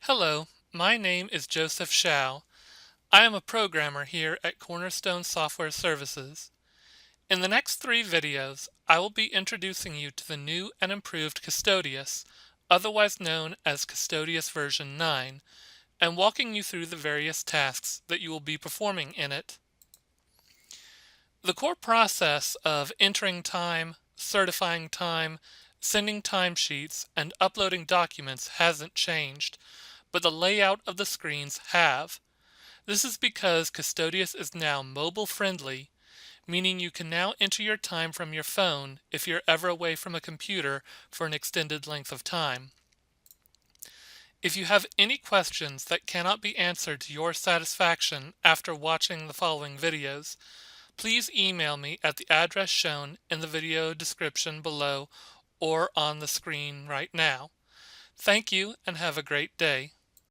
Hello, my name is Joseph Shao. I am a programmer here at Cornerstone Software Services. In the next three videos, I will be introducing you to the new and improved Custodias, otherwise known as Custodias version 9, and walking you through the various tasks that you will be performing in it. The core process of entering time, certifying time, sending timesheets, and uploading documents hasn't changed, but the layout of the screens have. This is because Custodias is now mobile friendly, meaning you can now enter your time from your phone if you're ever away from a computer for an extended length of time. If you have any questions that cannot be answered to your satisfaction after watching the following videos, please email me at the address shown in the video description below or on the screen right now. Thank you and have a great day.